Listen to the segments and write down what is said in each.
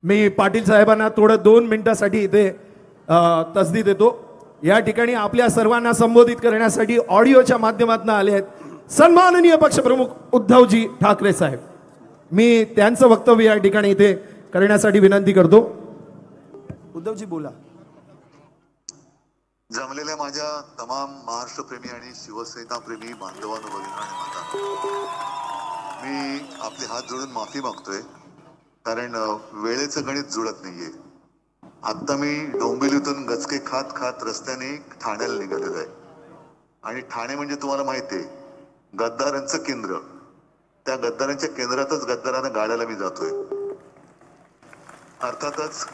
मी पाटील साहेबांना थोडं 2 मिनिटासाठी इथे तसदी देतो। या ठिकाणी आपल्या सर्वांना संबोधित करण्यासाठी ऑडिओच्या माध्यमातून आले आहेत सन्माननीय पक्षप्रमुख उद्धवजी ठाकरे साहेब। मी त्यांचं वक्तव्य या ठिकाणी इथे करण्यासाठी विनंती करतो। उद्धवजी बोला। जमलेल्या माझ्या तमाम महाराष्ट्र प्रेमी आणि शिवसेना प्रेमी बांधवांनो, भगिनी आणि मातांनो, मी आपले हात जोडून माफी मागतोय, कारण वेळेचं गणित जुळत नाहीये। आता मी डोंबिवलीतून गचके खात खात रस्त्याने ठाण्याला निघालेलो आहे आणि ठाणे म्हणजे तुम्हाला माहिती आहे गद्दारांचं केंद्र। त्या गद्दारांच्या केंद्रातच गद्दारांना गाडायला मी जातोय। अर्थातच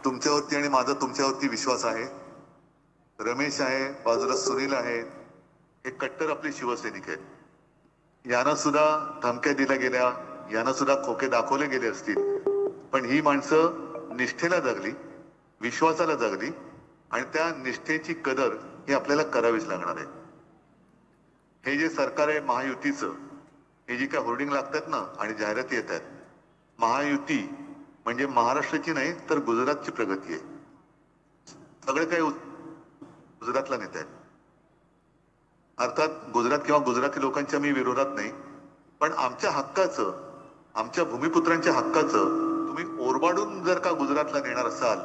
तुमच्यावरती आणि माझा तुमच्यावरती विश्वास आहे। रमेश आहे, बाजूला सुनील आहे, हे कट्टर आपले शिवसैनिक आहेत। यांना सुद्धा धमक्या दिल्या गेल्या, यांना सुद्धा खोके दाखवले गेले असतील, पण ही माणसं निष्ठेला जगली, विश्वासाला जगली आणि त्या निष्ठेची कदर ही आपल्याला करावीच लागणार आहे। हे जे सरकार आहे महायुतीचं, हे जी काय होर्डिंग लागतात ना आणि जाहिराती येत आहेत, महायुती म्हणजे महाराष्ट्राची नाही तर गुजरातची प्रगती आहे। सगळे काही गुजरातला नेत आहेत। अर्थात गुजरात किंवा गुजराती लोकांच्या मी विरोधात नाही, पण आमच्या हक्काचं, आमच्या भूमिपुत्रांच्या हक्काचं तुम्ही ओरबाडून जर का गुजरातला नेणार असाल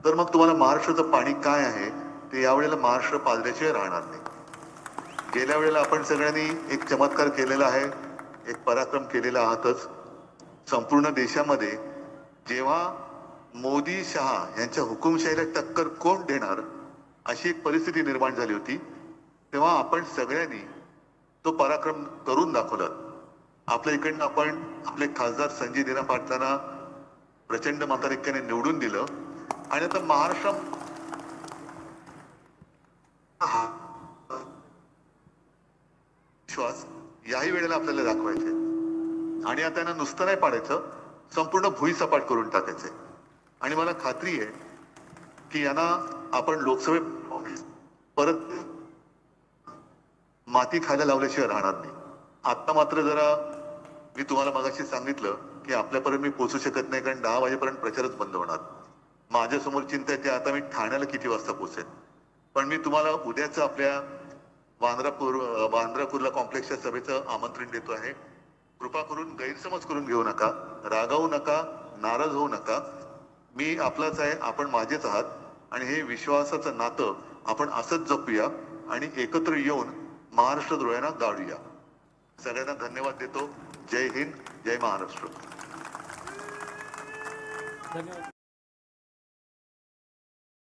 तर मग तुम्हाला महाराष्ट्राचं पाणी काय आहे ते यावेळेला महाराष्ट्र पाजल्याशिवाय राहणार नाही। गेल्या वेळेला आपण सगळ्यांनी एक चमत्कार केलेला आहे, एक पराक्रम केलेला आहातच। संपूर्ण देशामध्ये जेव्हा मोदी शहा यांच्या हुकुमशाहीला टक्कर कोण देणार अशी एक परिस्थिती निर्माण झाली होती, तेव्हा आपण सगळ्यांनी तो पराक्रम करून दाखवला। आपल्या इकडनं आपण आपले खासदार संजय दिना पाटलांना प्रचंड मताधिक्याने निवडून दिलं आणि आता महाराष्ट्र विश्वास याही वेळेला आपल्याला दाखवायचे आणि आता त्यांना नुसतं नाही पाडायचं, संपूर्ण भुईसपाट करून टाकायचे। आणि मला खात्री आहे की यांना आपण लोकसभेत परत माती खायला लावल्याशिवाय राहणार नाही। आता मात्र जरा मी तुम्हाला मगाशी सांगितलं की आपल्यापर्यंत मी पोहोचू शकत नाही, कारण 10 वाजेपर्यंत प्रचारच बंद होणार। माझ्यासमोर चिंता आहे की आता मी ठाण्याला किती वाजता पोहोचेन, पण मी तुम्हाला उद्याच आपल्या वांद्रापूरला कॉम्प्लेक्सच्या सभेचं आमंत्रण देतो आहे। कृपा करून गैरसमज करून घेऊ नका, रागावू नका, नाराज होऊ नका। मी आपलाच आहे, आपण माझेच आहात आणि हे विश्वासाचं नातं आपण असंच जपूया आणि एकत्र येऊन महाराष्ट्र डोळ्यांना गाडूया। सगळ्यांना धन्यवाद देतो। जय हिंद, जय महाराष्ट्र। धन्यवाद।